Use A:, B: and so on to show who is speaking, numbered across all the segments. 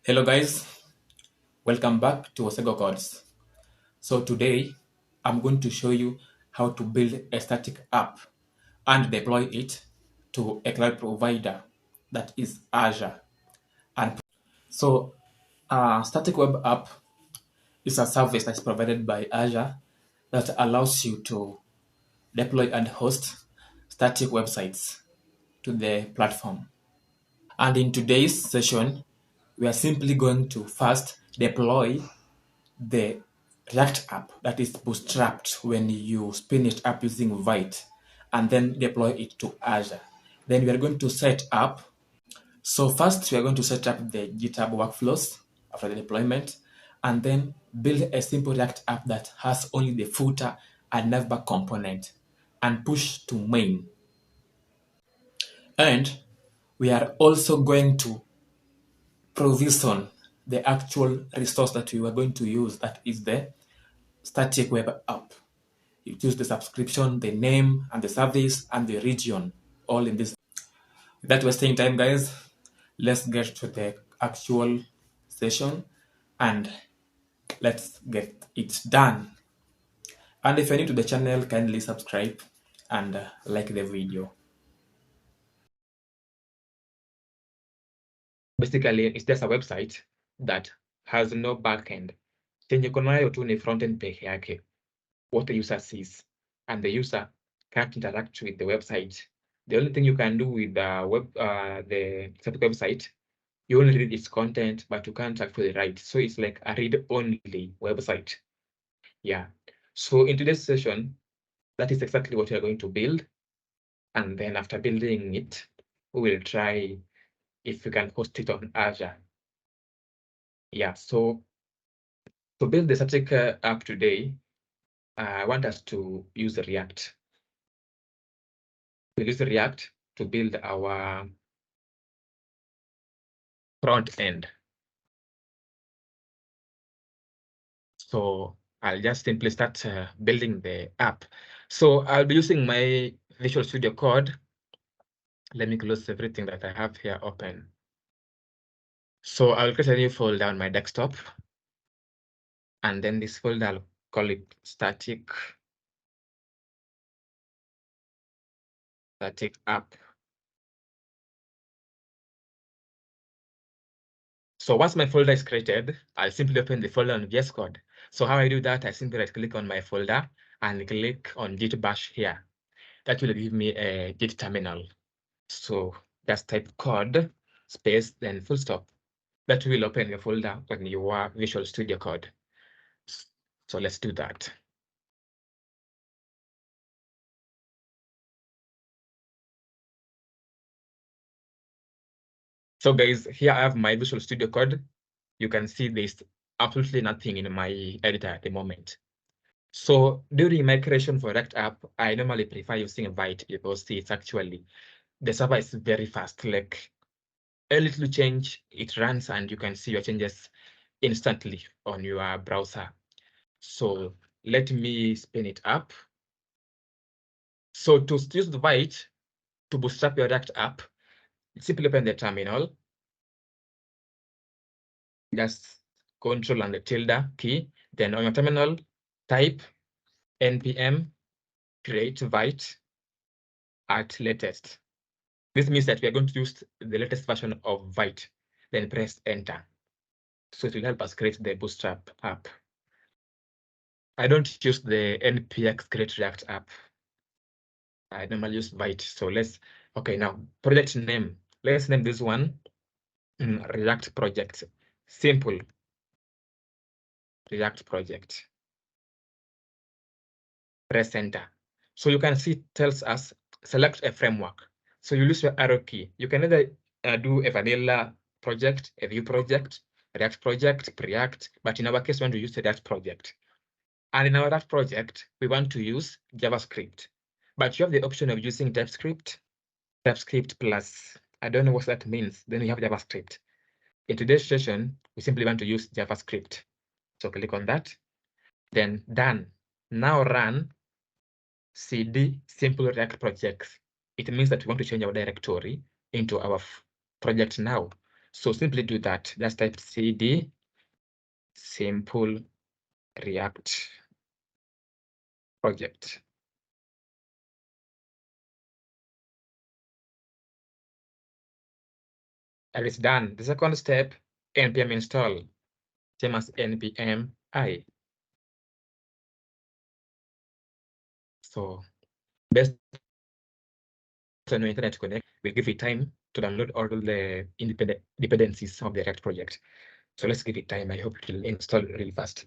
A: Hello guys, welcome back to Osego Codes. So today I'm going to show you how to build a static app and deploy it to a cloud provider that is Azure. And so static web app is a service that's provided by Azure that allows you to deploy and host static websites to the platform. And in today's session, we are simply going to first deploy the React app that is bootstrapped when you spin it up using Vite and then deploy it to Azure. Then we are going to set up. So first we are going to set up the GitHub workflows after the deployment and then build a simple React app that has only the footer and navbar component and push to main. And we are also going to provision the actual resource that we were going to use, that is the static web app. You choose the subscription, the name, and the service, and the region, all in this. Without wasting time, guys, let's get to the actual session and let's get it done. And if you're new to the channel, kindly subscribe and like the video. Basically, it's just a website that has no backend. Chenye iko nayo tu ni frontend peke yake. What the user sees, and the user can't interact with the website. The only thing you can do with the static website, you only read its content, but you can't actually write. So it's like a read-only website. Yeah. So in today's session, that is exactly what we are going to build. And then after building it, we will try if we can host it on Azure. Yeah. So to build the static app today, I want us to use React. We'll use React to build our front end. So I'll just simply start building the app. So I'll be using my Visual Studio Code. Let me close everything that I have here open. So I'll create a new folder on my desktop. And then this folder, I'll call it static app. So once my folder is created, I'll simply open the folder on VS Code. So how I do that, I simply right click on my folder and click on Git bash here. That will give me a Git terminal. So just type code space, then full stop. That will open your folder on your Visual Studio Code. So let's do that. So guys, here I have my Visual Studio Code. You can see there's absolutely nothing in my editor at the moment. So during my creation for React app, I normally prefer using Vite because it's actually, the server is very fast. Like a little change, it runs and you can see your changes instantly on your browser. So let me spin it up. So to use the Vite to bootstrap your React app, simply open the terminal. Just Control and the tilde key. Then on your terminal, type npm create Vite at latest. This means that we are going to use the latest version of Vite. Then press enter. So it will help us create the bootstrap app. I don't use the npx create React app. I normally use Vite. So okay, now project name. Let's name this one React project. Simple React project. Press enter. So you can see it tells us select a framework. So you use your arrow key. You can either do a vanilla project, a Vue project, React project, Preact, but in our case, we want to use the React project. And in our React project, we want to use JavaScript. But you have the option of using TypeScript plus, I don't know what that means. Then you have JavaScript. In today's session, we simply want to use JavaScript. So click on that, then done. Now run cd simple React projects. It means that we want to change our directory into our project now. So simply do that. Just type cd simple React project. And it's done. The second step, npm install, same as npm I. So based on your internet connect, we'll give it time to download all the dependencies of the React project. So let's give it time. I hope it will install really fast.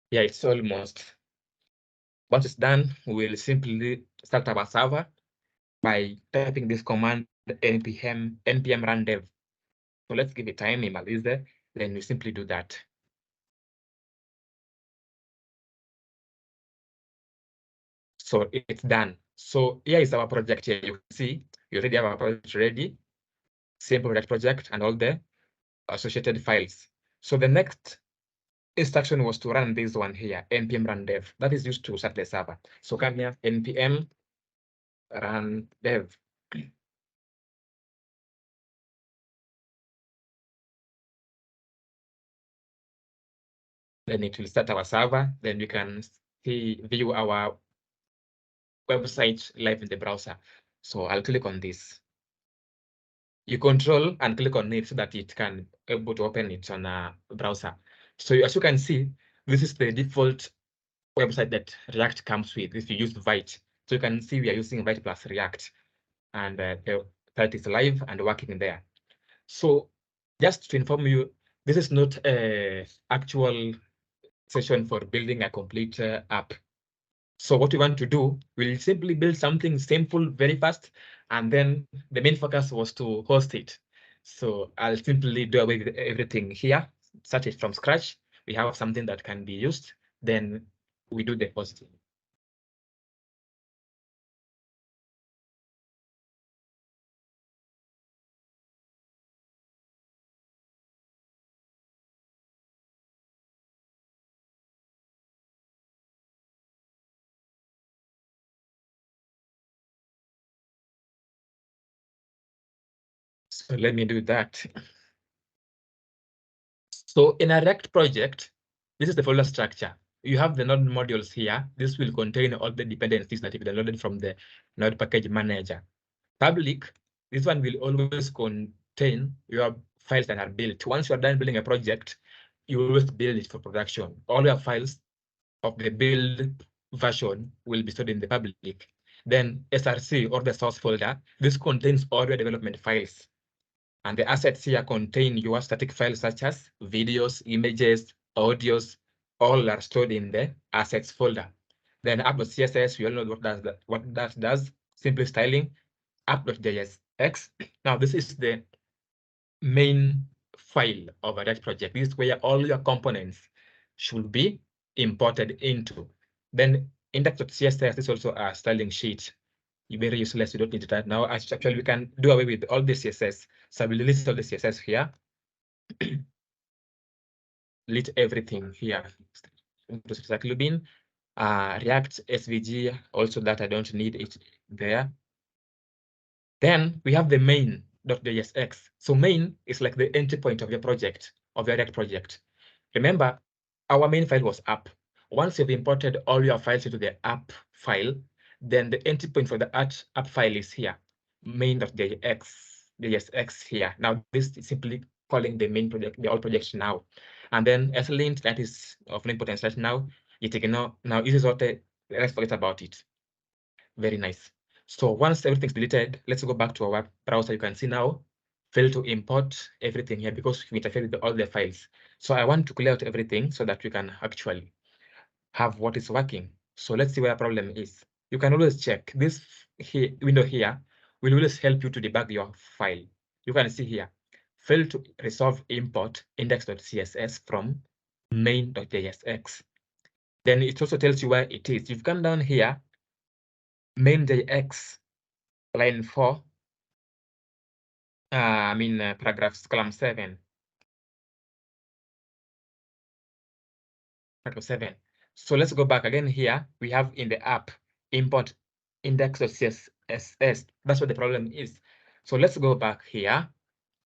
A: Yeah, it's almost. Once it's done, we'll simply start our server by typing this command npm run dev. So let's give it time, imalize, then we simply do that. So it's done. So here is our project here. You can see you already have our project ready, simple React project and all the associated files. So the next instruction was to run this one here, npm run dev. That is used to start the server. So come here, npm run dev. Then it will start our server. Then we can view our website live in the browser. So I'll click on this. You control and click on it so that it can able to open it on a browser. So as you can see, this is the default website that React comes with if you use Vite. So you can see we are using Vite plus React, and that is live and working there. So just to inform you, this is not a actual session for building a complete app. So what we want to do, we'll simply build something simple very fast, and then the main focus was to host it. So I'll simply do away with everything here, start it from scratch. We have something that can be used, then we do the hosting. So let me do that. So in a React project, this is the folder structure. You have the node modules here. This will contain all the dependencies that you've downloaded from the node package manager. Public, this one will always contain your files that are built. Once you're done building a project, you always build it for production. All your files of the build version will be stored in the public. Then SRC, or the source folder, this contains all your development files. And the assets here contain your static files such as videos, images, audios, all are stored in the assets folder. Then app.css, we all know what that does, simply styling. App.jsx. Now this is the main file of a React project. This is where all your components should be imported into. Then index.css is also a styling sheet. Very useless, you don't need that now. Actually, we can do away with all the CSS. So we'll list all the CSS here. Delete everything here. Exactly bin. React SVG, also that I don't need it there. Then we have the main.jsx. So main is like the entry point of your project, of your React project. Remember, our main file was app. Once you've imported all your files into the app file, then the entry point for the app file is here, main.jx. JSX here. Now this is simply calling the main project, the all projects now. And then SLint, that is of no importance right now. You take now this is what let's forget about it. Very nice. So once everything's deleted, let's go back to our browser. You can see now, fail to import everything here because we interfered with all the files. So I want to clear out everything so that we can actually have what is working. So let's see where the problem is. You can always check this window here will always help you to debug your file. You can see here, fail to resolve import index.css from main.jsx. Then it also tells you where it is. You've come down here, main.jx, line 4, paragraphs, column 7. Paragraph 7. So let's go back again here. We have in the app, import index.css. That's what the problem is. So let's go back here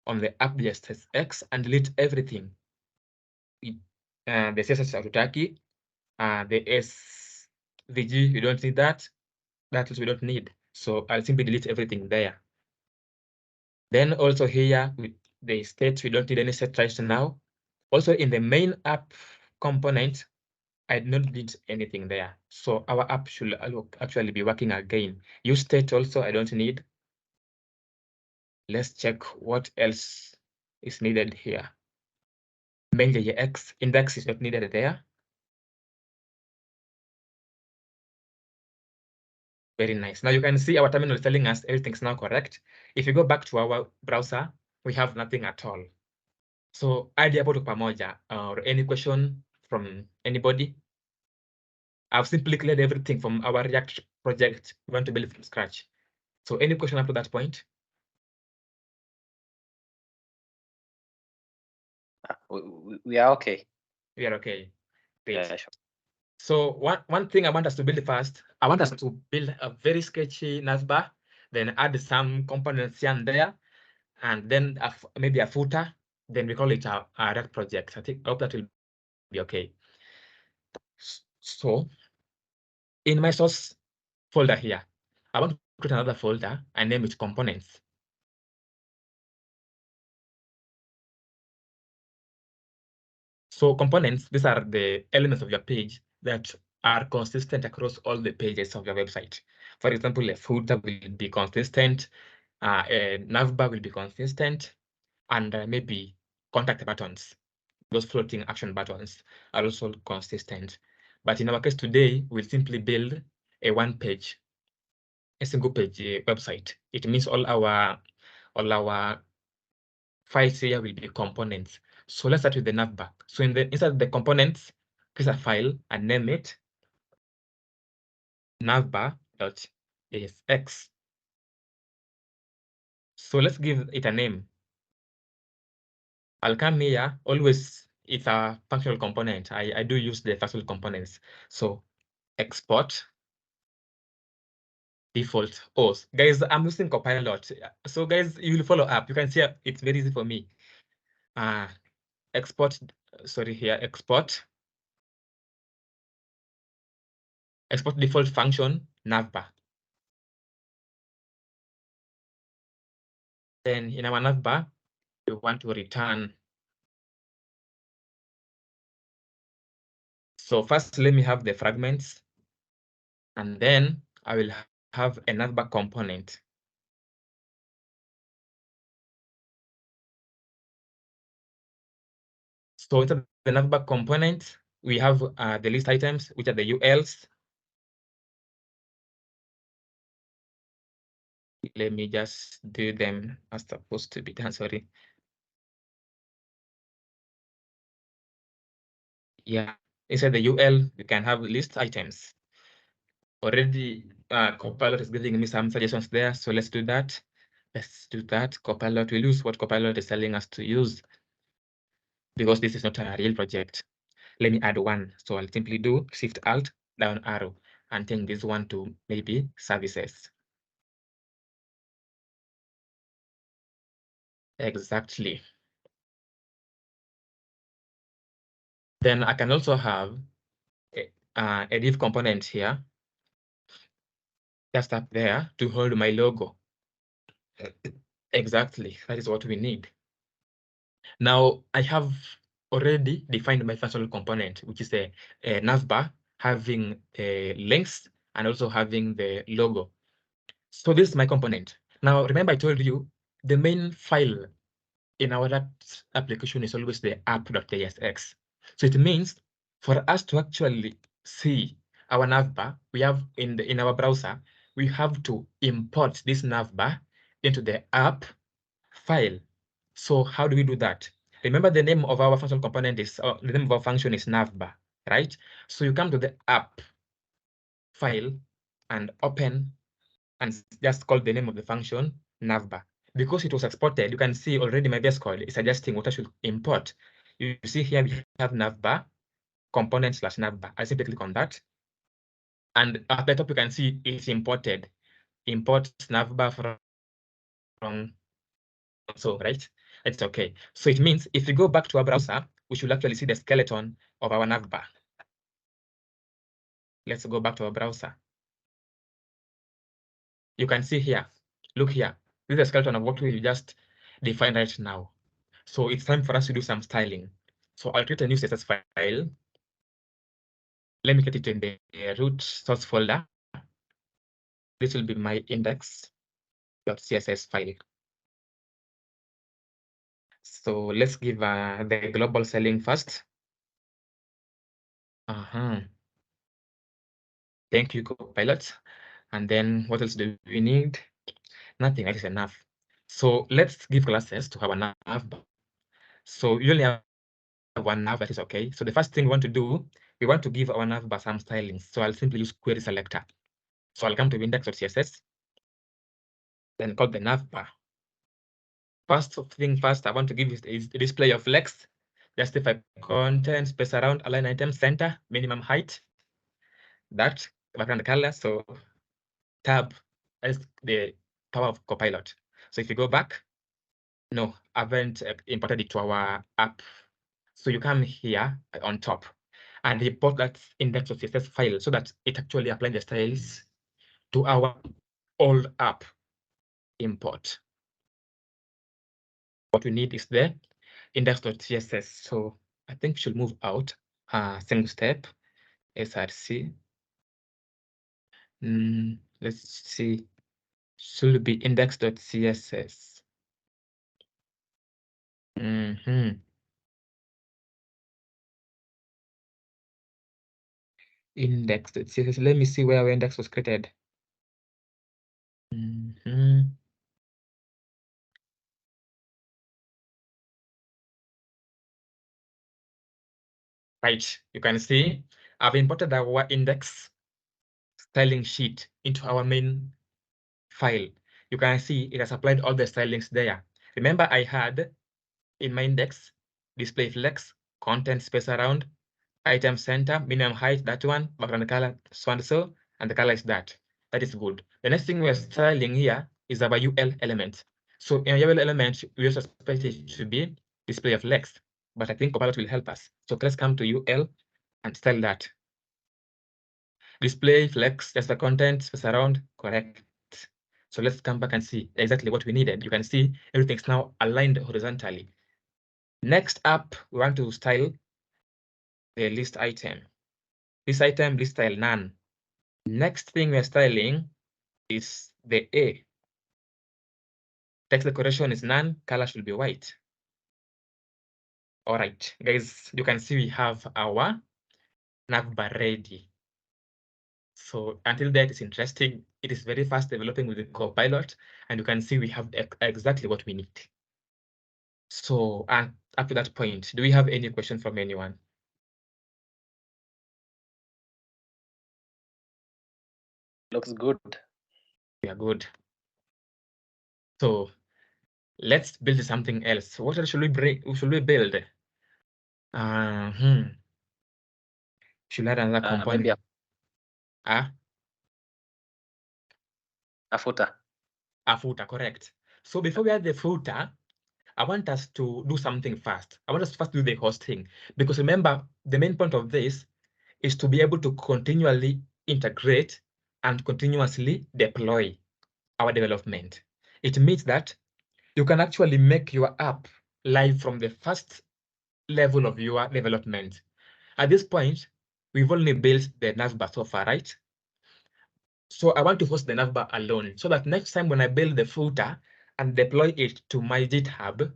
A: on the app.jsx and delete everything. The CSS hatutaki, the SVG, we don't need that. That we don't need. So I'll simply delete everything there. Then also here with the state, we don't need any set right now. Also in the main app component, I did not need anything there. So our app should actually be working again. Use state also, I don't need. Let's check what else is needed here. Main.jx index is not needed there. Very nice. Now you can see our terminal is telling us everything's now correct. If you go back to our browser, we have nothing at all. So idea hapo pamoja or any question from anybody? I've simply cleared everything from our React project. We want to build from scratch. So any question up to that point?
B: We are okay.
A: We are okay. Great.
B: Yeah, sure.
A: So one thing I want us to build first, I want us to build a very sketchy navbar, then add some components here and there, and then maybe a footer. Then we call it a React project. I hope that will be okay. So in my source folder here, I want to create another folder and name it components. So components, these are the elements of your page that are consistent across all the pages of your website. For example, a footer will be consistent, a navbar will be consistent, and maybe contact buttons, those floating action buttons are also consistent. But in our case today, we'll simply build a single page website. It means all our files here will be components. So let's start with the navbar. So inside the components, create a file and name it navbar.jsx. So let's give it a name. I'll come here, always it's a functional component. I do use the functional components. So export default. Oh, guys, I'm using Copilot. So guys, you will follow up. You can see it's very easy for me. Export default function navbar. Then in our navbar, we want to return. So first, let me have the fragments, and then I will have a navbar component. So inside the navbar component, we have the list items, which are the ULs. Let me just do them as supposed to be done, sorry. Yeah, inside the UL, we can have list items. Already, Copilot is giving me some suggestions there, so let's do that. Let's do that. Copilot will use what Copilot is telling us to use because this is not a real project. Let me add one. So I'll simply do Shift Alt down arrow and change this one to maybe services. Exactly. Then I can also have a div component here, just up there to hold my logo. Exactly, that is what we need. Now, I have already defined my functional component, which is a navbar having links and also having the logo. So this is my component. Now, remember I told you the main file in our application is always the app.jsx. So it means for us to actually see our navbar, we have in our browser, we have to import this navbar into the app file. So how do we do that? Remember the name of our functional component is, the name of our function is navbar, right? So you come to the app file and open and just call the name of the function navbar. Because it was exported, you can see already my VS Code is suggesting what I should import. You see here we have navbar, component / navbar. I simply click on that. And at the top, you can see it's imported. Import navbar from so, right? It's okay. So it means if we go back to our browser, we should actually see the skeleton of our navbar. Let's go back to our browser. You can see here, look here. This is the skeleton of what we just defined right now. So it's time for us to do some styling. So I'll create a new CSS file. Let me get it in the root source folder. This will be my index.css file. So let's give the global styling first. Thank you, Copilot. And then what else do we need? Nothing, that is enough. So let's give classes to our nav. So you only have one nav, that is okay. So the first thing we want to do, we want to give our navbar some styling. So I'll simply use query selector. So I'll come to index.css, then call the navbar. First thing first, I want to give is the display of flex, justify content, space around, align item, center, minimum height, that background color. So tab is the power of Copilot. So if you go back, no, I haven't imported it to our app. So you come here on top and import that index.css file so that it actually applies the styles to our old app import. What we need is the index.css. So I think we should move out single step src. Let's see, should be index.css. Index.css. Let me see where our index was created. Right, you can see I've imported our index styling sheet into our main file. You can see it has applied all the stylings there. Remember, I had in my index display flex, content space around, item center, minimum height, that one, background color, so and so, and the color is that. That is good. The next thing we're styling here is our UL element. So in UL element, we also expect it to be display of flex, but I think Copilot will help us. So let's come to UL and style that. Display flex, just the content, space around, correct. So let's come back and see exactly what we needed. You can see everything's now aligned horizontally. Next up, we want to style the list item. This item, list style none. Next thing we're styling is the A. Text decoration is none, color should be white. All right, guys, you can see we have our navbar ready. So until that is interesting, it is very fast developing with the Copilot, and you can see we have exactly what we need. So up to that point, do we have any question from anyone?
B: Looks good.
A: We are good. So let's build something else. What else should we build? Should add another component?
B: Maybe
A: a
B: footer.
A: A footer, correct. So before we add the footer, I want us to do something fast. I want us to first do the hosting, because remember, the main point of this is to be able to continually integrate and continuously deploy our development. It means that you can actually make your app live from the first level of your development. At this point, we've only built the navbar so far, right? So I want to host the navbar alone so that next time when I build the footer and deploy it to my GitHub,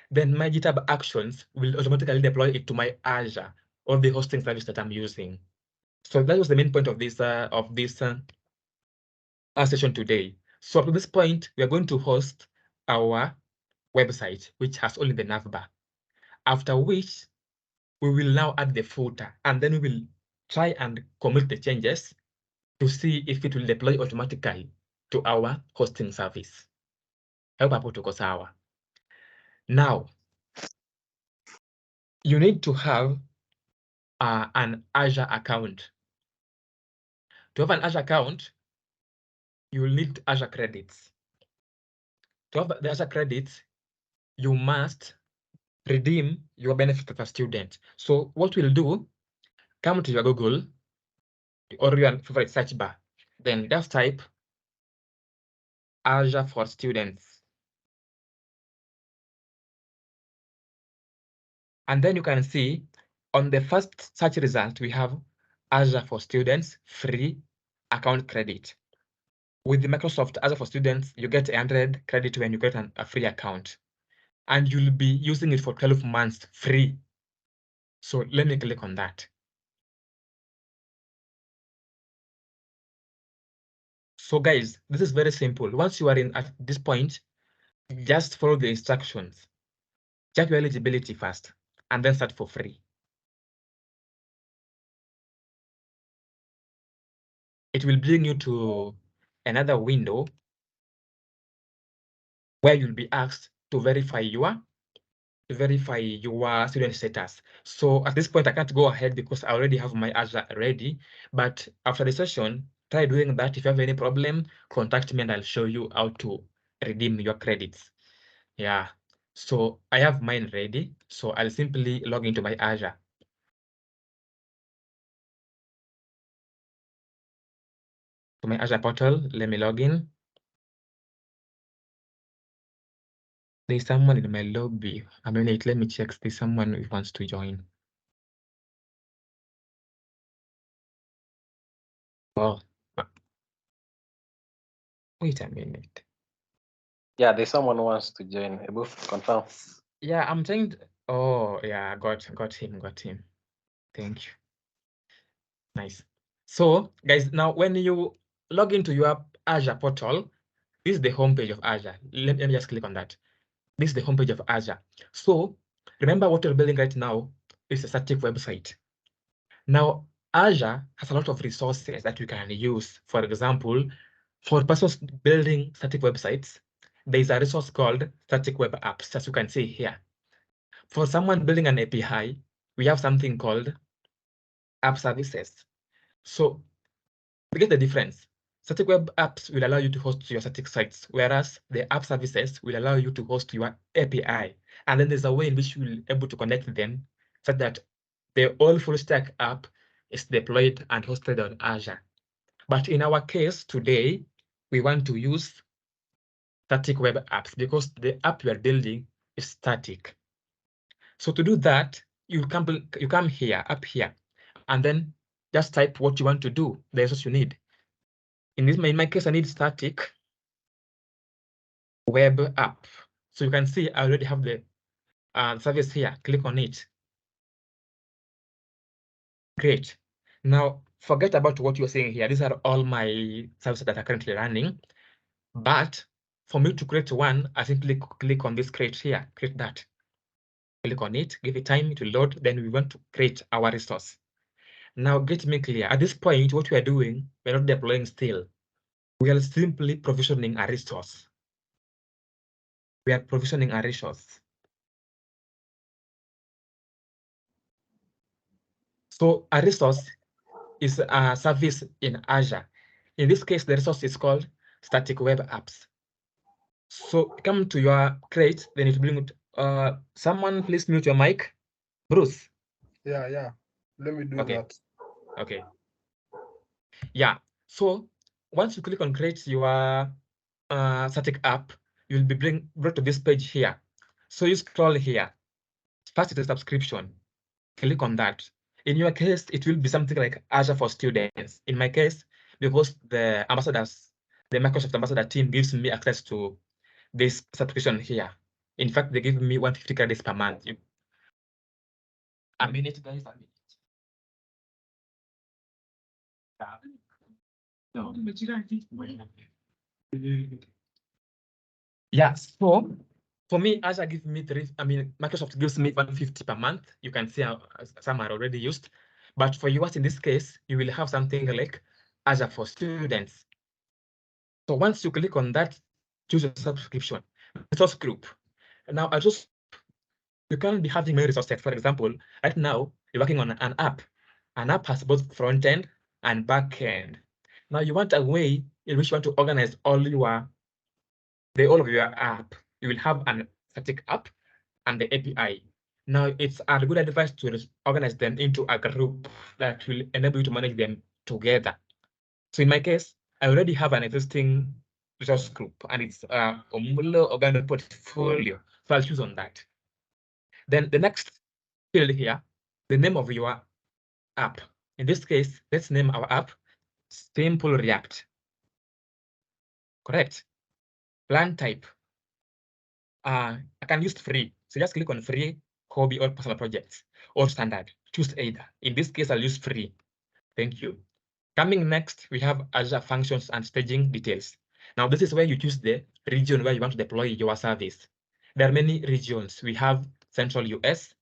A: then my GitHub Actions will automatically deploy it to my Azure or the hosting service that I'm using. So that was the main point of this session today. So up to this point, we are going to host our website, which has only the navbar. After which, we will now add the footer, and then we will try and commit the changes to see if it will deploy automatically to our hosting service. I hope hapo tuko sawa. Now, you need to have an Azure account. To have an Azure account, you will need Azure credits. To have the Azure credits, you must redeem your benefit as a student. So what we'll do, come to your Google or your favorite search bar, then just type Azure for Students. And then you can see on the first search result, we have Azure for Students free account credit. With the Microsoft Azure for Students, you get 100 credit when you get a free account. And you'll be using it for 12 months free. So let me click on that. So guys, this is very simple. Once you are in at this point, just follow the instructions. Check your eligibility first, and then start for free. It will bring you to another window where you'll be asked to verify your student status. So at this point, I can't go ahead because I already have my Azure ready. But after the session, try doing that. If you have any problem, contact me and I'll show you how to redeem your credits. Yeah. So I have mine ready. So I'll simply log into my Azure. To my Azure portal, let me log in. There's someone in my lobby. A minute, let me check. There's someone who wants to join. Oh, wait a minute.
B: Yeah, there's someone who wants to join. Above confirm.
A: Yeah, I'm trying to, oh yeah, got him. Thank you. Nice. So guys, now when you log into your Azure portal, this is the homepage of Azure. Let me just click on that. This is the homepage of Azure. So remember what we're building right now is a static website. Now, Azure has a lot of resources that you can use. For example, for persons building static websites, there is a resource called Static Web Apps, as you can see here. For someone building an API, we have something called App Services. So we get the difference. Static Web Apps will allow you to host your static sites, whereas the App Services will allow you to host your API. And then there's a way in which you'll be able to connect them so that the all full stack app is deployed and hosted on Azure. But in our case today, we want to use static web apps because the app we are building is static. So to do that, you come here, up here, and then just type what you want to do, the resource you need. In my case, I need static web app. So you can see I already have the service here. Click on it. Great. Now, forget about what you're seeing here. These are all my services that are currently running. But for me to create one, I simply click on this create here, create that. Click on it, give it time to load, then we want to create our resource. Now, get me clear. At this point, what we are doing, we're not deploying still. We are simply provisioning a resource. We are provisioning a resource. So a resource is a service in Azure. In this case, the resource is called Static Web Apps. So come to your crate, then it bring someone please mute your mic. Bruce.
C: Yeah. Let me do
A: Okay.
C: that.
A: Okay. Yeah. So once you click on create your static app,
D: you'll be brought to this page here. So you scroll here. First, it is subscription. Click on that. In your case, it will be something like Azure for Students. In my case, because the ambassadors, the Microsoft ambassador team gives me access to this subscription here. In fact, they give me 150 credits per month. A minute, guys, a minute. Yeah, so for me, Azure gives me Microsoft gives me 150 per month. You can see some are already used. But for yours, in this case, you will have something like Azure for Students. So once you click on that, choose a subscription, resource group. Now, you can be having many resources. For example, right now, you're working on an app. An app has both front end and back end. Now, you want a way in which you want to organize all of your app. You will have an static app and the API. Now, it's a good advice to organize them into a group that will enable you to manage them together. So in my case, I already have an existing resource group, and it's a Omulo organic portfolio. So I'll choose on that. Then the next field here, the name of your app. In this case, let's name our app Simple React. Correct. Plan type. I can use free. So just click on free, hobby, or personal projects, or standard. Choose either. In this case, I'll use free. Thank you. Coming next, we have Azure Functions and Staging Details. Now, this is where you choose the region where you want to deploy your service. There are many regions. We have Central US,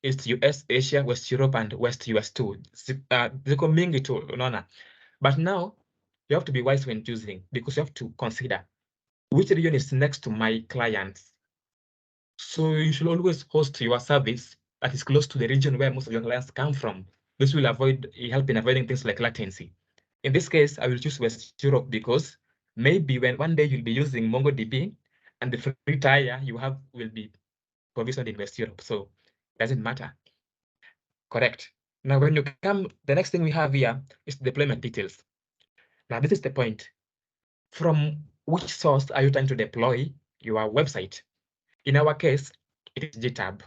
D: East US, Asia, West Europe, and West US too. Ziko mingi tu, unaona. But now, you have to be wise when choosing, because you have to consider which region is next to my clients. So you should always host your service that is close to the region where most of your clients come from. This will help in avoiding things like latency. In this case, I will choose West Europe because maybe when one day you'll be using MongoDB and the free tier you have will be provisioned in West Europe. So it doesn't matter. Correct. Now, when you come, the next thing we have here is deployment details. Now, this is the point. From which source are you trying to deploy your website? In our case, it is GitHub.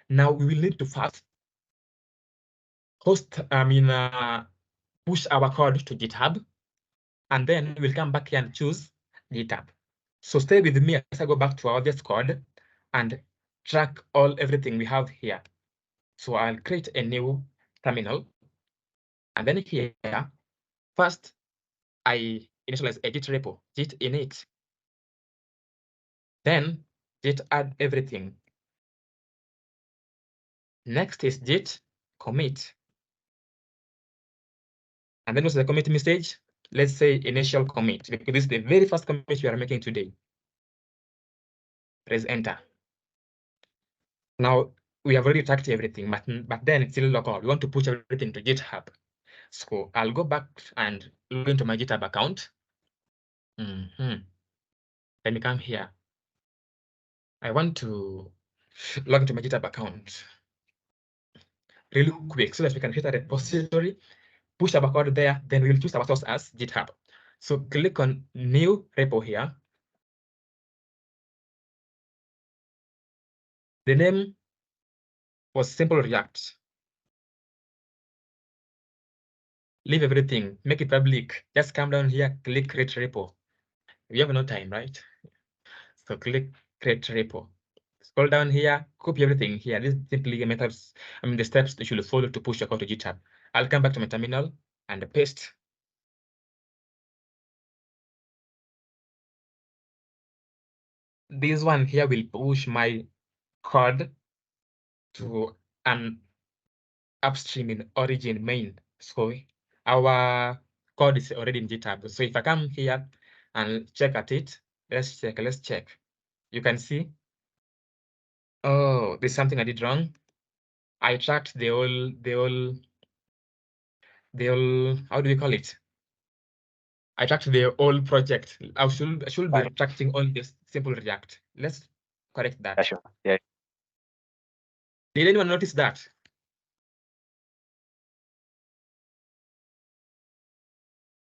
D: Now, we will need to first push our code to GitHub, and then we'll come back here and choose GitHub. So stay with me as I go back to our obvious code and track everything we have here. So I'll create a new terminal, and then here, first I initialize a Git repo, Git init. Then Git add everything. Next is Git commit. And then what's the commit message? Let's say initial commit, because this is the very first commit we are making today. Press enter. Now we have already tracked everything, but then it's still local. We want to push everything to GitHub. So I'll go back and log into my GitHub account. Let me come here. I want to log into my GitHub account really quick so that we can create a repository, push our code there, then we'll choose our source as GitHub. So click on new repo here. The name was Simple React. Leave everything, make it public. Just come down here, click create repo. We have no time, right? So click create repo. Scroll down here, copy everything here. This is simply the methods, the steps that you should follow to push your code to GitHub. I'll come back to my terminal and paste. This one here will push my code to an upstream in origin main. So our code is already in GitHub. So if I come here and check at it, let's check. You can see, oh, there's something I did wrong. I tracked the whole, how do we call it? I tracked the whole project. I should be tracking all this simple React. Let's correct that.
B: Yeah, sure. Yeah.
D: Did anyone notice that?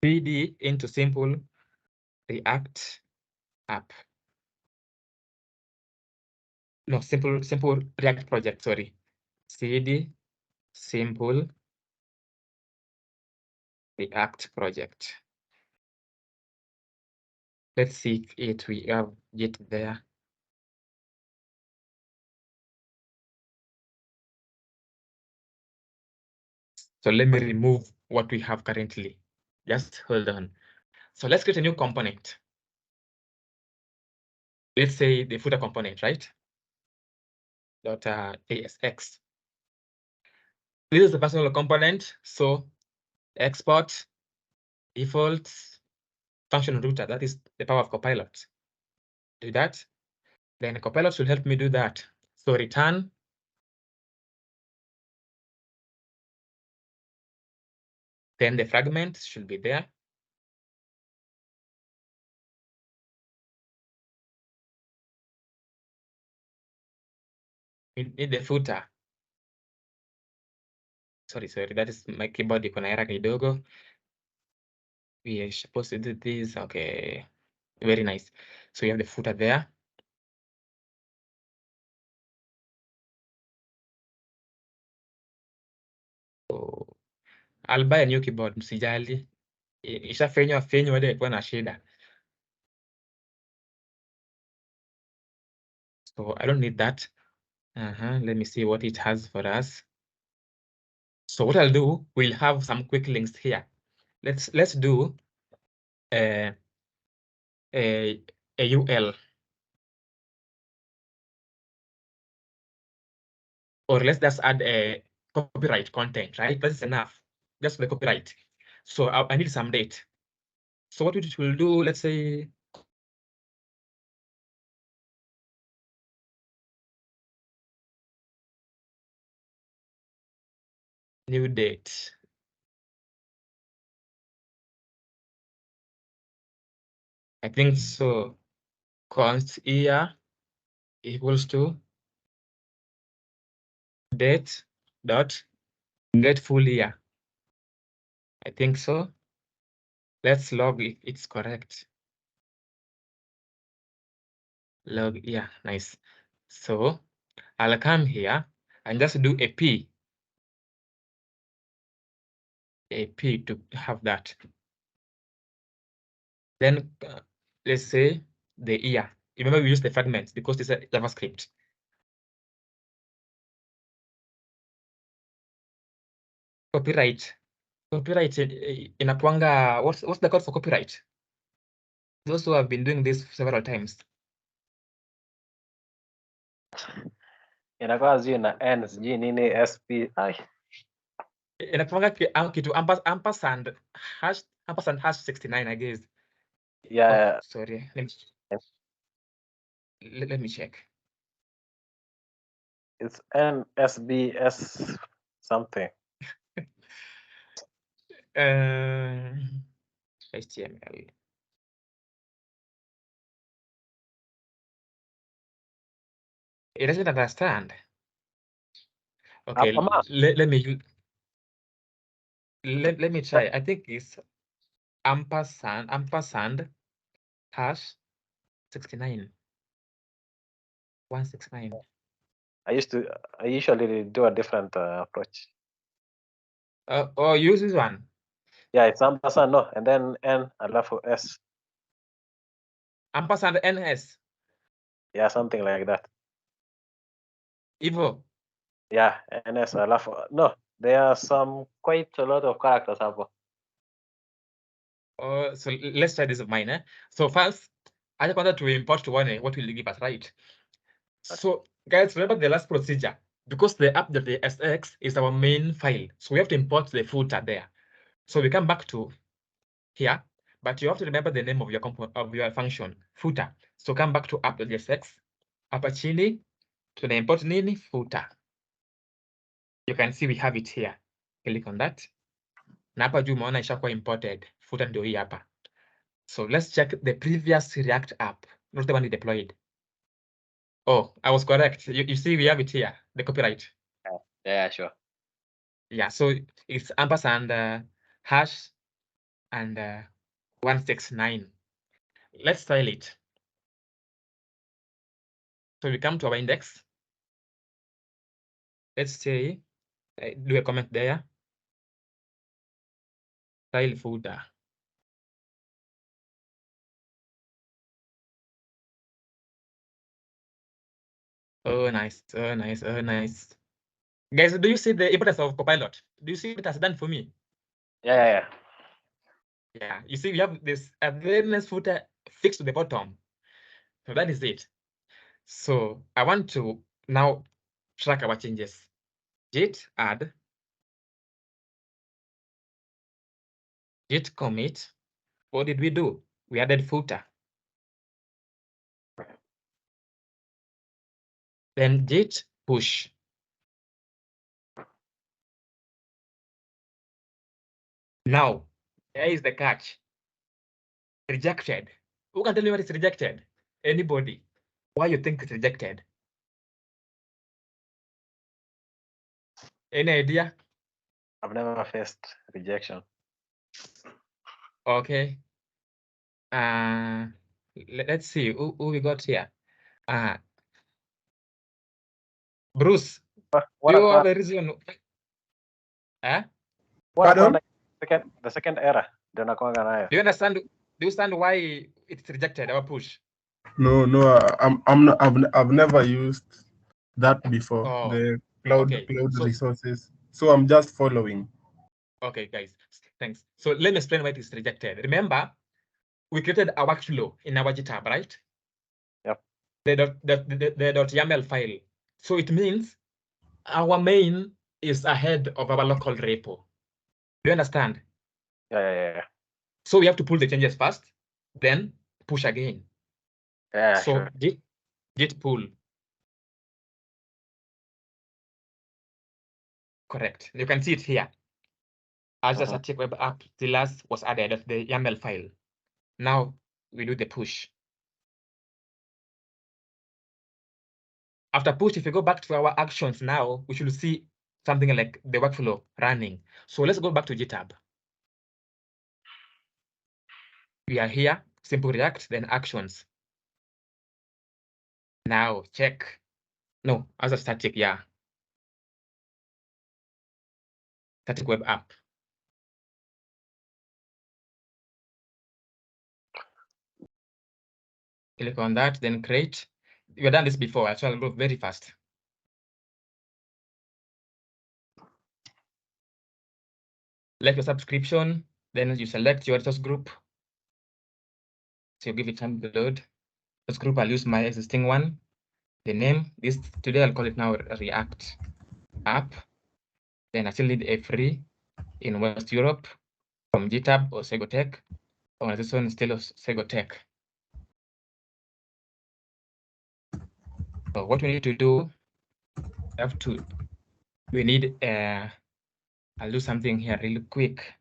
D: PD into simple React app. no, simple React project, sorry. cd simple React project. Let's see it, we have it there. So let me remove what we have currently. Just hold on. So let's create a new component. Let's say the footer component, right? .asx. This is the personal component. So export defaults function router. That is the power of Copilot. Do that. Then Copilot should help me do that. So return. Then the fragment should be there. In the footer. Sorry, that is my keyboard. Iko na error kidogo. We are supposed to do this. Okay, very nice. So you have the footer there. So I'll buy a new keyboard, msijali. Ishafenywa hadi ikuwa na shida. So I don't need that. Let me see what it has for us. So what I'll do, we'll have some quick links here. Let's do a UL. Or let's just add a copyright content, right? That's enough. Just the copyright. So I need some date. So what it will do, let's say, new date. I think so. Const year equals to date dot get full year. I think so. Let's log if it's correct. Log, yeah, nice. So I'll come here and just do a P to have that. Then let's say the year. Remember, we use the fragments because it's a JavaScript. Copyright inakuanga, what's the code for copyright? Those who have been doing this several times.
B: Inakuwa sijui na n sijui nini sp.
D: Inakuanga kitu ampersand hash 69, I guess.
B: Yeah.
D: Oh, sorry. Let me check.
B: It's NSBS something.
D: HTML. It doesn't understand. Okay, let me try. I think it's ampersand hash 69 169.
B: I usually do a different approach.
D: Oh, use this one.
B: Yeah, it's ampersand no, and then n alafu s.
D: Ampersand ns.
B: Yeah, something like that.
D: Evo.
B: Yeah, ns alafu no. There are quite a lot of characters hapo.
D: So let's try this of mine. So first, I just wanted to import to one what will you give us, right? So guys, remember the last procedure, because the app.asx is our main file. So we have to import the footer there. So we come back to here, but you have to remember the name of your function, footer. So come back to app.asx, hapa chini, tuna import nini? Footer. You can see we have it here. Click on that. Na hapa juu umeona ishakuwa imported. Footer ndio hii hapa. So let's check the previous React app, not the one we deployed. Oh, I was correct. You see, we have it here, the copyright.
B: Yeah, sure.
D: Yeah, so it's ampersand hash and 169. Let's style it. So we come to our index. Let's say, do a comment there. File footer. Oh, nice. Oh, nice. Oh, nice. Guys, do you see the importance of Copilot? Do you see what it has done for me?
B: Yeah.
D: Yeah, you see, we have this awareness footer fixed to the bottom. So that is it. So I want to now track our changes. Git add, git commit. What did we do? We added footer. Then git push. Now, here is the catch. Rejected. Who can tell me what is rejected? Anybody? Why you think it's rejected? Any idea?
B: I've never faced rejection.
D: Okay. Let's see who we got here. Bruce,
B: What
D: do you
B: about
D: have a reason?
B: what
C: Pardon?
B: about the second error? Do
D: you understand? Do you understand why it's rejected our push?
C: No, I've never used that before.
D: Oh,
C: The cloud
D: okay. So,
C: resources. So I'm just following.
D: okay, guys, thanks. So let me explain why it is rejected. Remember, we created a workflow in our GitHub, right?
B: Yep.
D: The .yaml file. So it means our main is ahead of our local repo. Do you understand?
B: Yeah.
D: So we have to pull the changes first, then push again.
B: Yeah,
D: So
B: sure.
D: git pull. Correct. You can see it here. Azure Static Web app, the last was added of the YAML file. Now we do the push. After push, if you go back to our actions now, we should see something like the workflow running. So let's go back to GitHub. We are here, simple React, then actions. Now check. No, Azure Static, yeah. Static Web app. Click on that, then create. We've done this before, so I'll go very fast. Like your subscription, then you select your resource group. So you give it time to load. This group, I'll use my existing one. The name, this today I'll call it now React app. Then I still need a free in West Europe from GitHub or Segotech. Organization still of Segotech. So what we need to do, we need I'll do something here really quick.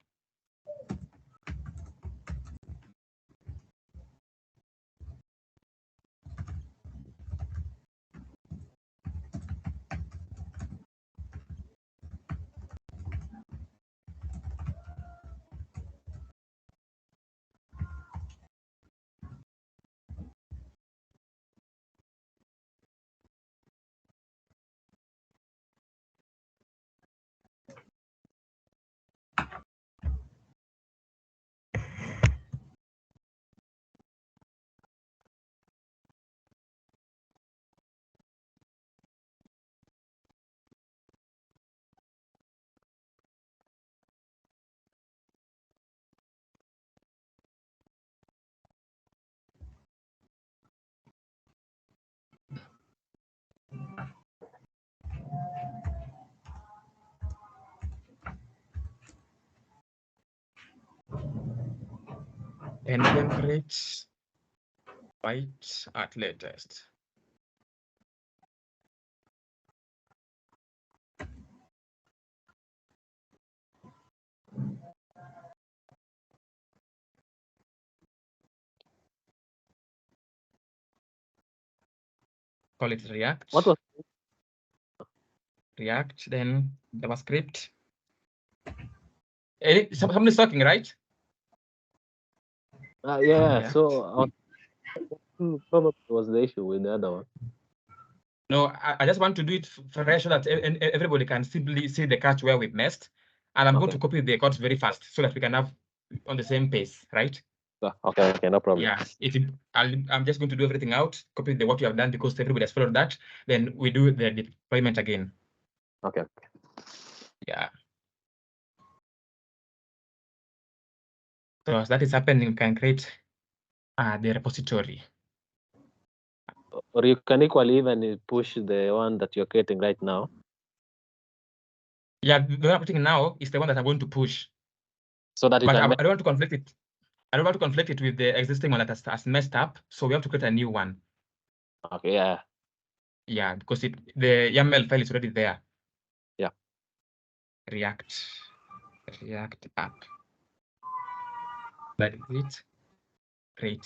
D: NPM create byte at latest. Call it React.
B: What was
D: React, then JavaScript. Somebody's talking, right?
B: yeah.
D: React.
B: So probably was the issue with the other one.
D: No, I just want to do it fresh so that everybody can simply see the catch where we messed. And I'm going to copy the codes very fast so that we can have on the same pace, right?
B: Okay, no problem.
D: Yeah, I'm just going to do everything out, copy what you have done because everybody has followed that. Then we do the deployment again.
B: Okay.
D: Yeah. So as that is happening, we can create the repository.
B: Or you can equally even push the one that you're creating right now.
D: Yeah, the one I'm putting now is the one that I'm going to push.
B: So that you
D: But
B: can
D: I don't want to conflict it. I don't want to conflict it with the existing one that has messed up. So we have to create a new one.
B: Okay, yeah.
D: Yeah, because the YAML file is already there.
B: Yeah.
D: React app. That is it. Great.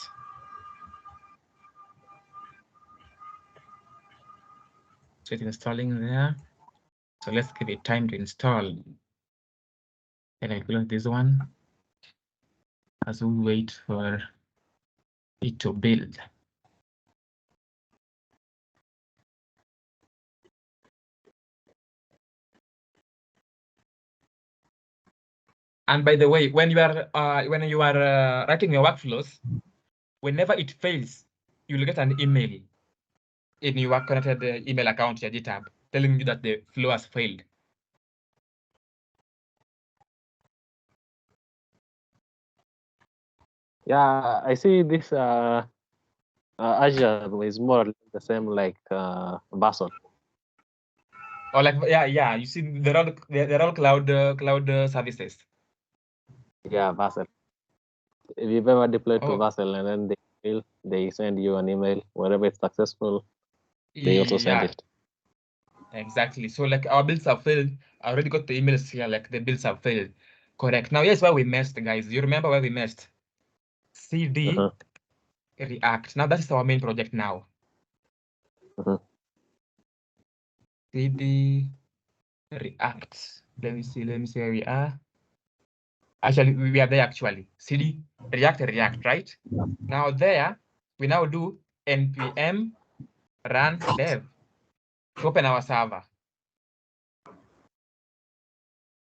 D: So it's installing there. So let's give it time to install. And I close this one as we wait for it to build. And by the way, when you are writing your workflows, whenever it fails, you will get an email in your connected email account, your GitHub, telling you that the flow has failed.
B: Yeah, I see this Azure is more or less the same like Basel.
D: Or like, yeah, you see, they're all cloud services.
B: Yeah, Basel. If you've ever deployed to
D: Oh.
B: Basel and then they send you an email wherever it's successful, they also send it.
D: Exactly. So like our builds have failed. I already got the emails here, like the builds have failed. Correct. Now here's where we messed, guys. You remember where we messed? CD React. Now that is our main project now. CD React. Let me see where we are. Actually, we are there actually. CD React, right? Now there, we now do npm run dev to open our server.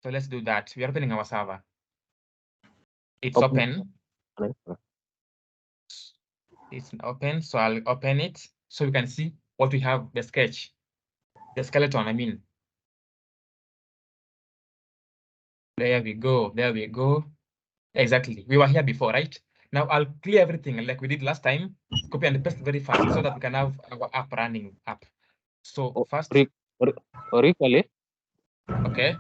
D: So let's do that. We are opening our server. It's open. It's open, so I'll open it so we can see what we have, the sketch, the skeleton, I mean. There we go. Exactly. We were here before, right? Now I'll clear everything like we did last time, copy and paste very fast so that we can have our app running up. So first.
B: Or equally.
D: Okay.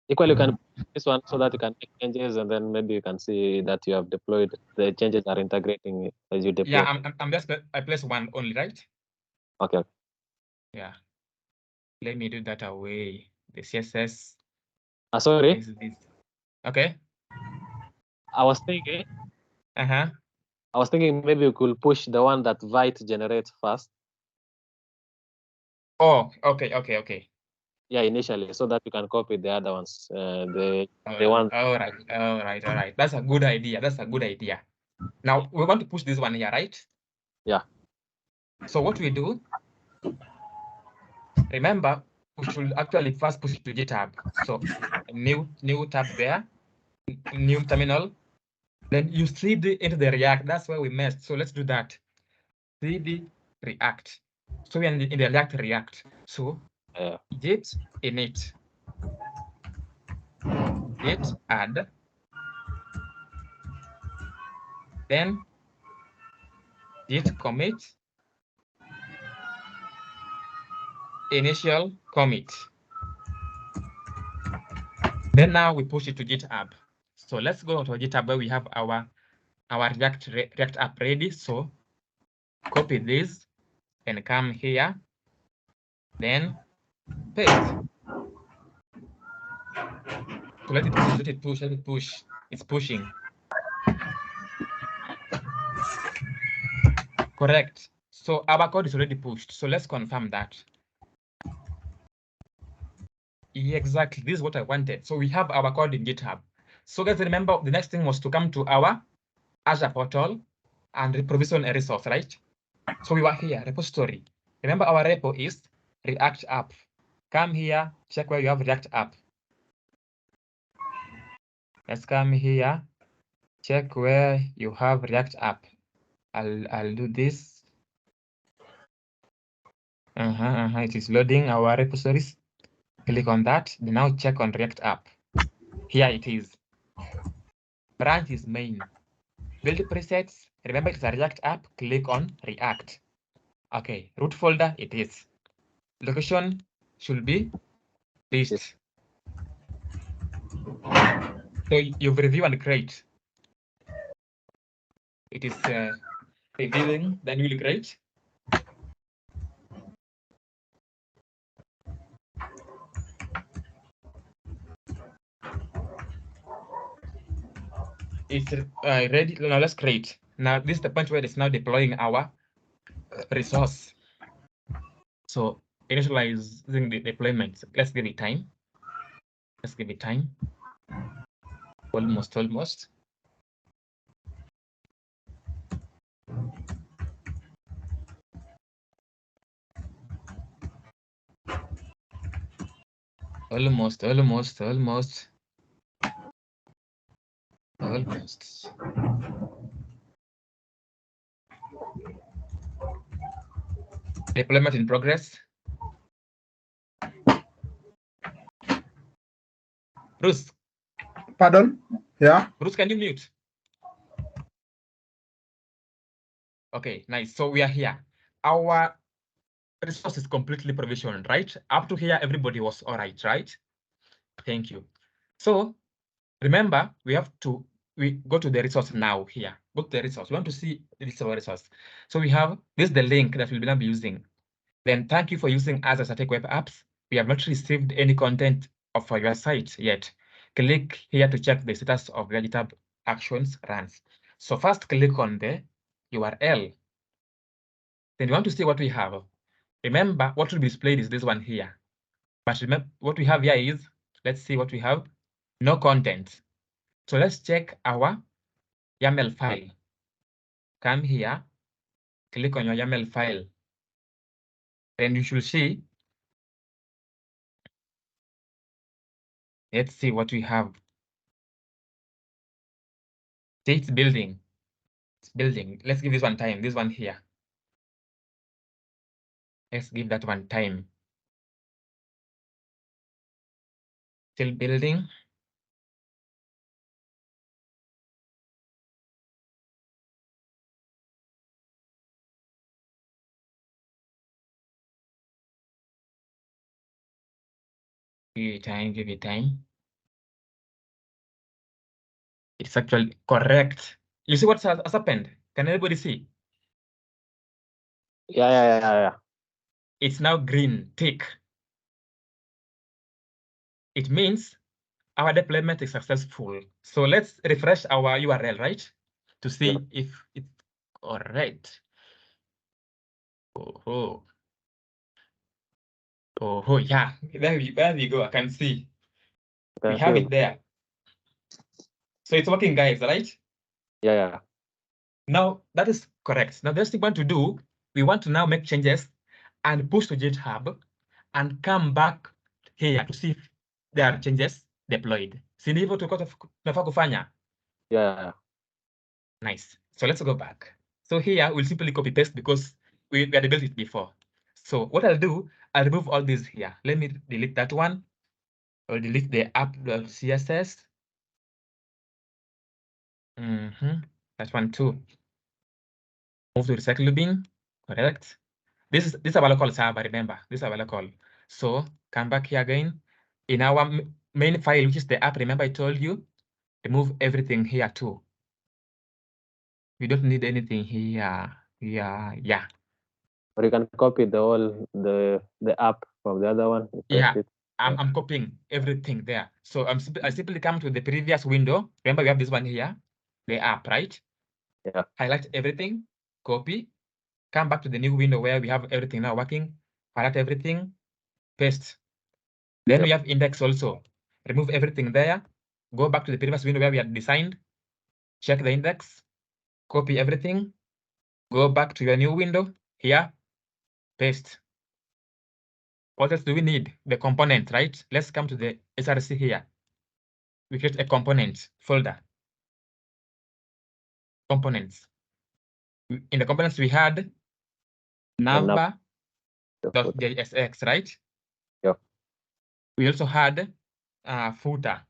B: Equally, you can this one so that you can make changes and then maybe you can see that you have deployed. The changes are integrating as you deploy.
D: Yeah, I'm just I place one only, right?
B: Okay.
D: Yeah. Let me do that away. The CSS.
B: Sorry.
D: Okay.
B: I was thinking.
D: I
B: was thinking maybe you could push the one that Vite generates first.
D: Oh, okay.
B: Yeah, initially, so that you can copy the other ones. The one.
D: All right. That's a good idea. Now we want to push this one here, right?
B: Yeah.
D: So what we do, remember, we should actually first push it to GitHub. So new tab there, new terminal. Then you cd into the React. That's where we messed. So let's do that. Cd React. So we're in the React. So git init, git add, then git commit, initial commit. Then now we push it to GitHub. So let's go to GitHub where we have our React app ready. So copy this and come here, then paste. So let it push. It's pushing. Correct. So our code is already pushed. So let's confirm that. Yeah, exactly. This is what I wanted. So we have our code in GitHub. So guys, remember the next thing was to come to our Azure portal and provision a resource, right? So we were here, repository. Remember, our repo is React app. Come here, check where you have React app. Let's come here, check where you have React app. I'll do this. It is loading our repositories. Click on that. Then now check on React app. Here it is. Branch is main. Build presets. Remember, it's a React app. Click on React. Okay, root folder it is. Location should be this. So you've review and create. It is reviewing, then you will create. It's ready. Now let's create. Now this is the point where it's now deploying our resource. So initializing the deployment. Let's give it time. Let's give it time. Almost. Almost deployment in progress. Bruce.
C: Pardon? Yeah.
D: Bruce, can you mute? Okay, nice. So we are here. Our resource is completely provisioned, right? Up to here, everybody was all right? Thank you. So remember, we go to the resource now here. Go to the resource. We want to see this our resource. So we have this is the link that we'll now be using. Then thank you for using Azure Static Web Apps. We have not received any content of your site yet. Click here to check the status of your GitHub Actions runs. So first click on the URL. Then you want to see what we have. Remember, what will be displayed is this one here. But remember, what we have here is, let's see what we have. No content. So let's check our YAML file. Come here, click on your YAML file. Then you should see. Let's see what we have. See, it's building. It's building. Let's give this one time. This one here. Let's give that one time. Still building. Give it time. It's actually correct. You see what has happened? Can anybody see?
B: Yeah.
D: It's now green, tick. It means our deployment is successful. So let's refresh our URL, right? To see if it's correct. Oh, yeah. There we go. I can see. We have it there. So it's working, guys, right?
B: Yeah.
D: Now that is correct. Now the thing we want to do, we want to now make changes and push to GitHub and come back here to see if there are changes deployed. Si ndivyo tulikuwa tunafaa kufanya?
B: Yeah.
D: Nice. So let's go back. So here we'll simply copy paste because we had built it before. So what I'll do, I'll remove all these here. Let me delete that one. I'll delete the app.css. That one too. Move to recycle bin. Correct. This is our local server, remember. This is our local. So come back here again. In our main file, which is the app, remember I told you, remove everything here too. We don't need anything here. Yeah.
B: Or you can copy the app from the other one.
D: Yeah, I'm copying everything there. So I simply come to the previous window. Remember, we have this one here, the app, right?
B: Yeah.
D: Highlight everything, copy, come back to the new window where we have everything now working. Highlight everything, paste. Then we have index also. Remove everything there. Go back to the previous window where we had designed. Check the index, copy everything. Go back to your new window here. paste. What else do we need? The component, right? Let's come to the SRC here. We create a component folder. Components. In the components we had navbar.jsx, right?
B: Yep.
D: We also had footer.jsx.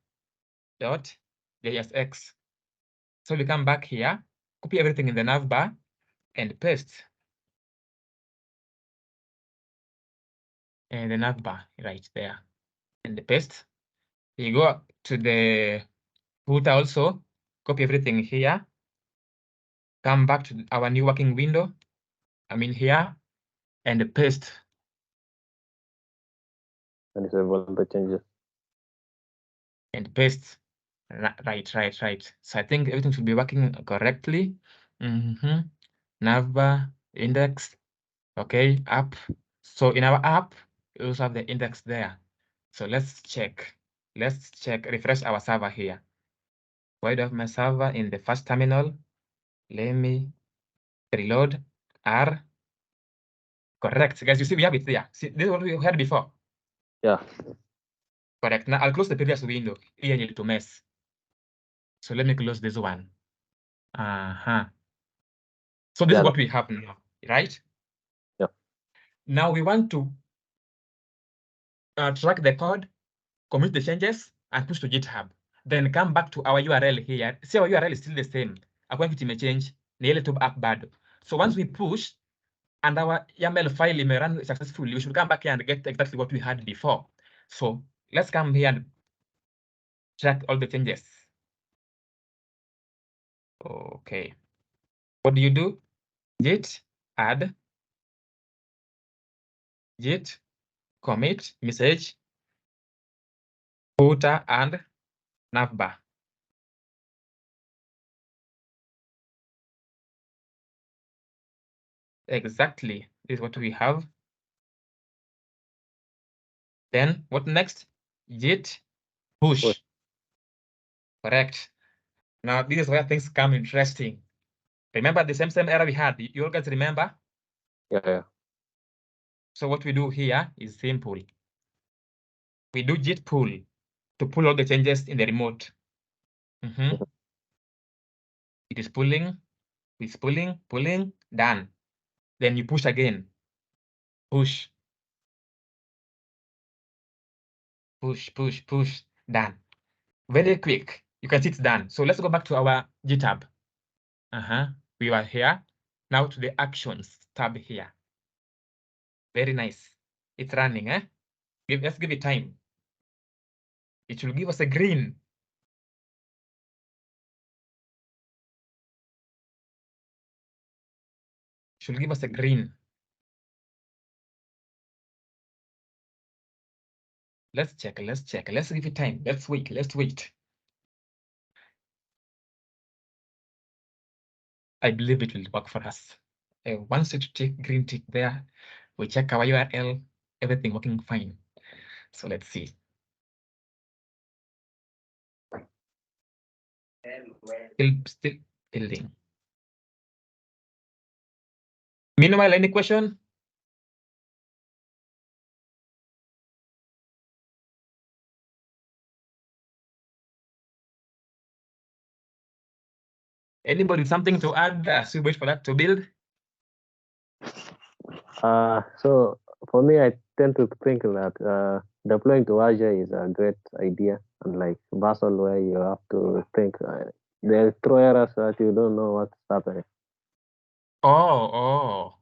D: So we come back here, copy everything in the navbar and paste. And the navbar right there. And the paste. You go to the footer also, copy everything here. Come back to our new working window. I mean here, and paste.
B: And disable the changes.
D: And paste. Right. So I think everything should be working correctly. Navbar, index, okay, app. So in our app, we also have the index there. So let's check. Refresh our server here. Why do I have my server in the first terminal? Let me reload R. Correct, guys. You see, we have it there. See, this is what we had before.
B: Yeah.
D: Correct. Now I'll close the previous window. Here I need to mess. So let me close this one. So this is what we have now, right?
B: Yeah.
D: Now we want to track the code, commit the changes, and push to GitHub. Then come back to our URL here. See, our URL is still the same. According to change, the app bad. So once we push and our YAML file may run successfully, we should come back here and get exactly what we had before. So let's come here and track all the changes. Okay. What do you do? Git add, git commit message, footer and navbar. Exactly. This is what we have. Then what next? Git push. Correct. Now this is where things come interesting. Remember the same error we had. You all guys remember?
B: Yeah.
D: So what we do here is simple. We do git pull to pull all the changes in the remote. It is pulling, it's pulling, done. Then you push again. Push, done. Very quick. You can see it's done. So let's go back to our GitHub. We are here. Now to the actions tab here. Very nice. It's running, eh? Let's give it time. It will give us a green. It will give us a green. Let's check. Let's give it time. Let's wait. I believe it will work for us. Once you take green tick there, we check our URL, everything working fine. So let's see. Still building. Meanwhile, any question? Anybody something to add as we wait for that to build?
B: So for me, I tend to think that deploying to Azure is a great idea, unlike Basel, where you have to think they'll throw errors that you don't know what's happening.
D: Oh.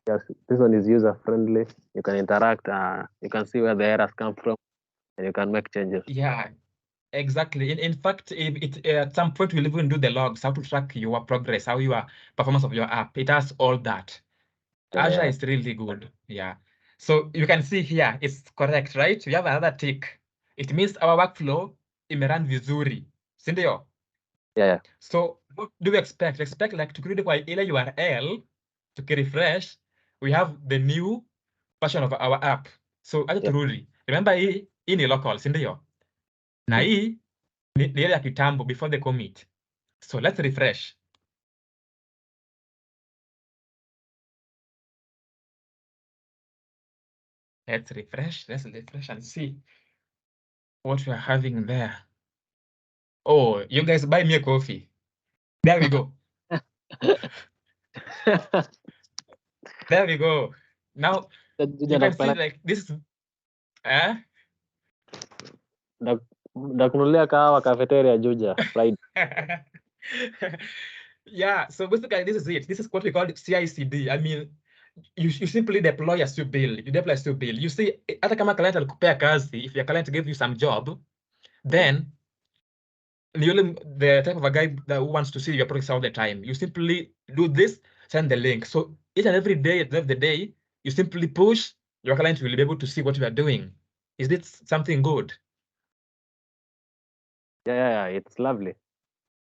B: Yes, this one is user friendly. You can interact. You can see where the errors come from, and you can make changes.
D: Yeah, exactly. In fact, it at some point we'll even do the logs, how to track your progress, how your performance of your app. It has all that. Azure is really good. Yeah. So you can see here, it's correct, right? We have another tick. It means our workflow imeran vizuri. Sindio?
B: Yeah.
D: So what do we expect? Expect like to create by ile URL to refresh. We have the new version of our app. So acha turudi. Remember hii ni local, sindio? Na hii ni ile ya kitambo before the commit. So let's refresh. Let's refresh and see what we are having there. Oh, you guys buy me a coffee. There we go. There we go. Now you can see like this is
B: Ndakunulia kahawa cafeteria Juja Friday.
D: Yeah, so basically this is it. This is what we call CI/CD. I mean, you simply deploy as you build. You deploy as you build. You see, hata kama client alikupea kazi, if your client gave you some job, then the type of a guy that wants to see your products all the time. You simply do this, send the link. So each and every day, at the end of the day, you simply push, your client will be able to see what you are doing. Is this something good?
B: Yeah, it's lovely.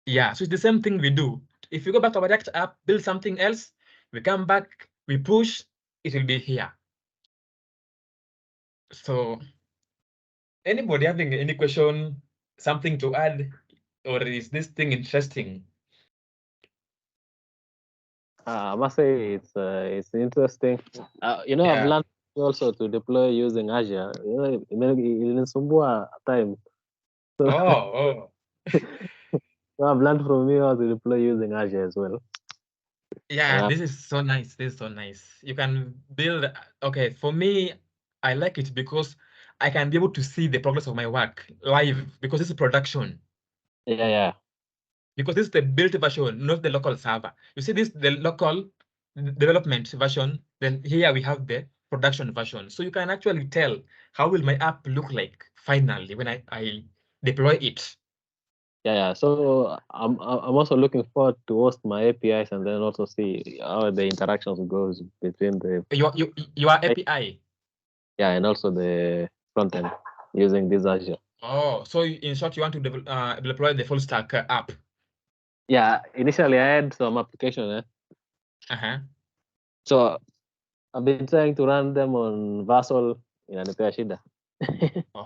D: Yeah, so it's the same thing we do. If you go back to our React app, build something else, we come back, we push, it will be here. So anybody having any question, something to add, or is this thing interesting?
B: I must say it's interesting.
D: Yeah.
B: I've learned also to deploy using Azure. Ilinisumbua at times. So, so I've learned from you how to deploy using Azure as well.
D: Yeah, this is so nice. This is so nice. You can build. Okay, for me, I like it because I can be able to see the progress of my work live because this is production.
B: Yeah.
D: Because this is the built version, not the local server. You see this, the local development version, then here we have the production version. So you can actually tell how will my app look like finally when I deploy it.
B: Yeah. So I'm also looking forward to host my APIs and then also see how the interactions goes between the
D: your API.
B: Yeah, and also the front end using this Azure.
D: Oh, so in short, you want to deploy the full stack app?
B: Yeah, initially I had some application. So I've been trying to run them on Vassal inanipea shida.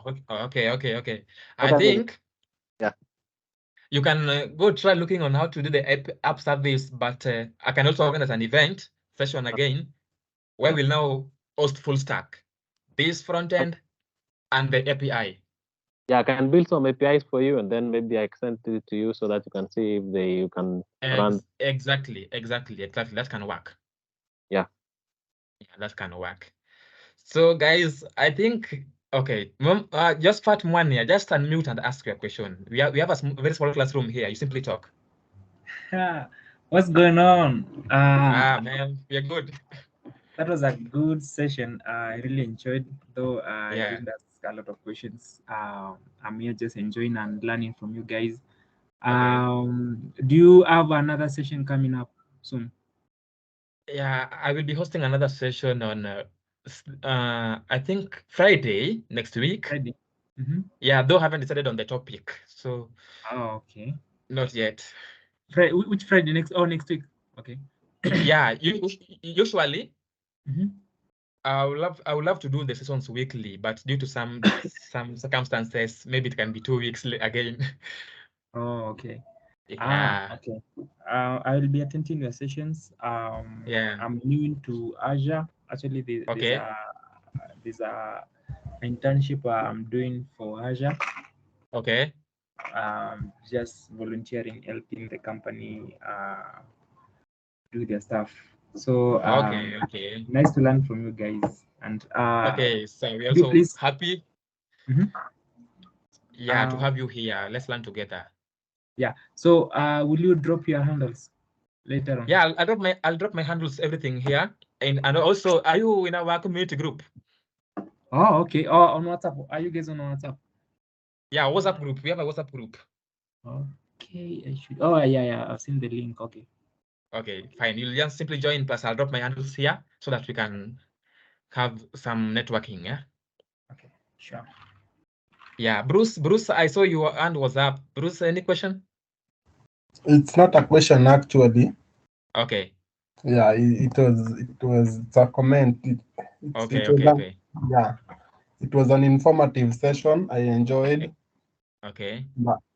D: Okay. I think you can go try looking on how to do the app service, but I can also organize an event session again where we'll now host full stack, this front end and the API.
B: Yeah, I can build some APIs for you and then maybe I send it to you so that you can see if you can run.
D: Exactly. That can work.
B: Yeah,
D: that can work. So guys, I think, okay, just Fat one here, just unmute and ask your question. We have a very small classroom here. You simply talk.
E: What's going on?
D: Man, we're good.
E: That was a good session. I really enjoyed, though I
D: Yeah.
E: didn't ask a lot of questions. I'm here just enjoying and learning from you guys. Do you have another session coming up soon?
D: Yeah, I will be hosting another session on, I think Friday next week.
E: Friday.
D: Yeah, though I haven't decided on the topic, so.
E: Oh, okay.
D: Not yet.
E: Which Friday next? Oh, next week. Okay.
D: Yeah, usually. I would love to do the sessions weekly, but due to some circumstances, maybe it can be 2 weeks again.
E: Oh, okay.
D: Yeah.
E: Okay. I will be attending your sessions.
D: Yeah.
E: I'm new to Azure. Actually, there's a internship I'm doing for Azure.
D: Okay.
E: Just volunteering, helping the company do their stuff. So
D: okay.
E: Nice to learn from you guys. And
D: okay, so we're also happy. Yeah, to have you here. Let's learn together.
E: Yeah. So will you drop your handles later on?
D: Yeah, I'll drop my handles, everything here. And also, are you in our community group?
E: Oh, okay. Oh, on WhatsApp. Are you guys on WhatsApp?
D: Yeah, WhatsApp group. We have a WhatsApp group.
E: Okay, I should. Oh, yeah. I've seen the link. Okay.
D: Okay, fine. You'll just simply join, plus I'll drop my handles here so that we can have some networking. Yeah.
E: Okay, sure.
D: Yeah, Bruce, I saw your hand was up. Bruce, any question?
C: It's not a question actually.
D: Okay.
C: Yeah, it's a comment.
D: Okay.
C: Yeah, it was an informative session. I enjoyed.
D: Okay.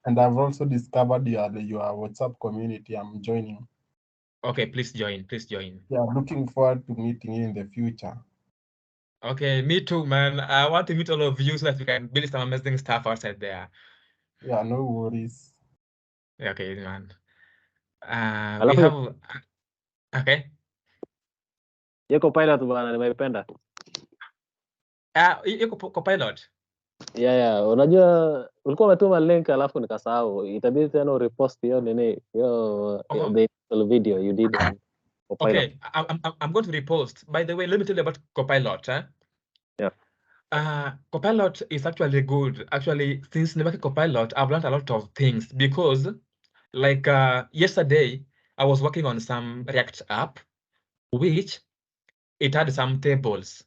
C: And I've also discovered your WhatsApp community. I'm joining.
D: Okay, please join.
C: Yeah, looking forward to meeting you in the future.
D: Okay, me too, man. I want to meet all of you so that we can build some amazing stuff outside there.
C: Yeah, no worries.
D: Okay, man. We
B: Alafu
D: have okay.
B: hiyo copilot bwana nimeipenda.
D: Iko Copilot.
B: Yeah, unajua ulikuwa umetuma link alafu nikasahau. Itabidi tena urepost hiyo nini, hiyo
D: Oh,
B: the video you did on Copilot.
D: okay. I'm going to repost. By the way, let me tell you about Copilot.
B: Yeah.
D: Copilot is actually good. Actually, since working Copilot, I've learned a lot of things because, like yesterday, I was working on some React app, which it had some tables.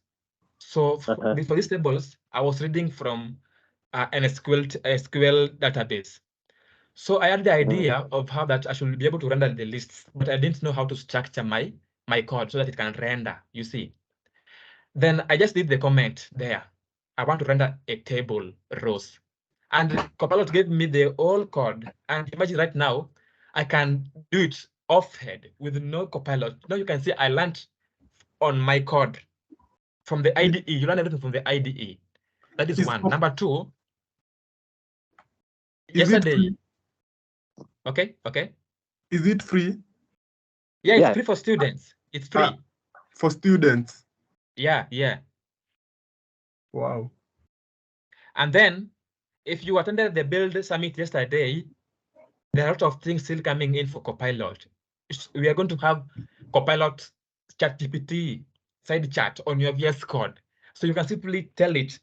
D: So for these tables, I was reading from an SQL database. So I had the idea of how that I should be able to render the lists, but I didn't know how to structure my code so that it can render, you see. Then I just did the comment there. I want to render a table rows. And Copilot gave me the whole code. And imagine right now, I can do it off head with no Copilot. Now you can see I learned on my code from the IDE. You learn everything from the IDE. That is one. Number two,
C: Is it
D: yesterday.
C: free?
D: Okay.
C: Is it free?
D: Yeah, it's free for students. It's free.
C: For students.
D: Yeah.
C: Wow.
D: And then, if you attended the Build Summit yesterday, there are a lot of things still coming in for Copilot. We are going to have Copilot ChatGPT side chat on your VS Code. So you can simply tell it,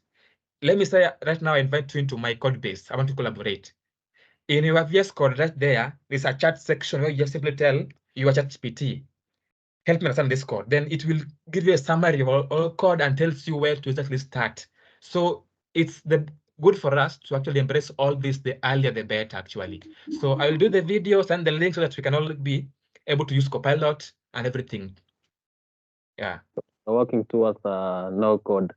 D: let me say right now, I invite you into my code base. I want to collaborate. In your VS Code right there, there's a chat section where you just simply tell your ChatGPT, help me understand this code. Then it will give you a summary of all code and tells you where to exactly start. So it's good for us to actually embrace all this, the earlier the better, actually. So I'll do the videos and the links so that we can all be able to use Copilot and everything. Yeah.
B: Working towards no code.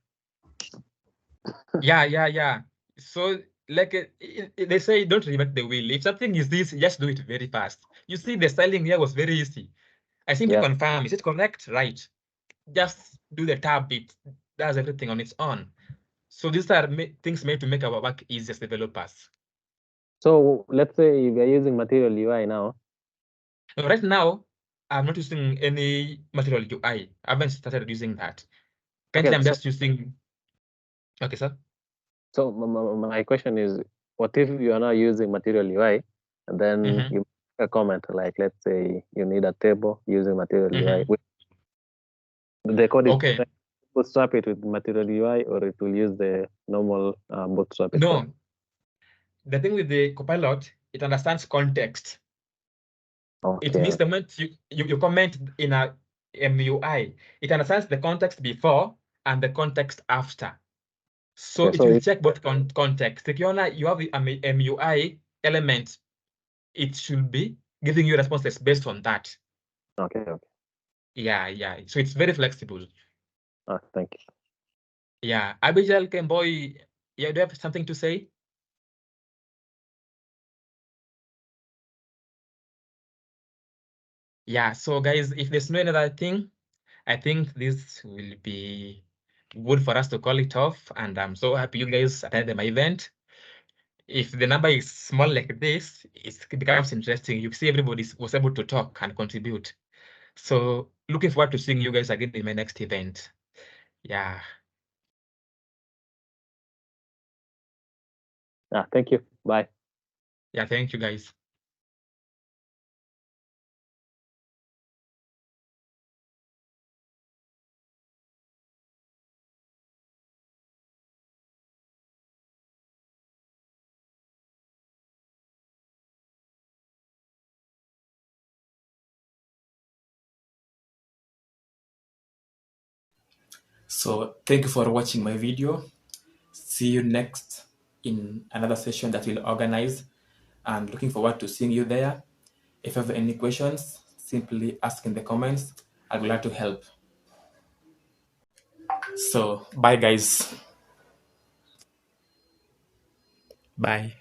D: Yeah. So like they say, don't reinvent the wheel. If something is this, just do it very fast. You see, the styling here was very easy. I simply confirm, is it correct? Right. Just do the tab, it does everything on its own. So these are things made to make our work easier as developers.
B: So let's say we are using Material UI now.
D: Right now, I'm not using any Material UI. I haven't started using that. Currently, I'm just using. Okay, sir.
B: So my question is, what if you are now using Material UI, and then you make a comment like, let's say you need a table using Material UI. The code is bootstrap it with Material UI, or it will use the normal bootstrap it.
D: No. The thing with the Copilot, it understands context.
B: Okay.
D: It means the moment you comment in a MUI, it understands the context before and the context after. So it will check both context. If you have a MUI element, it should be giving you responses based on that.
B: Okay.
D: Yeah. So it's very flexible.
B: Thank you.
D: Yeah. Abijal Kemboy, do you have something to say? Yeah, so guys, if there's no other thing, I think this will be good for us to call it off. And I'm so happy you guys attended my event. If the number is small like this, it becomes interesting. You see everybody was able to talk and contribute. So looking forward to seeing you guys again in my next event. Yeah.
B: Thank you. Bye.
D: Yeah, thank you guys.
A: So thank you for watching my video. See you next in another session that we'll organize, and looking forward to seeing you there. If you have any questions, simply ask in the comments. I'll be glad to help. So bye guys. Bye.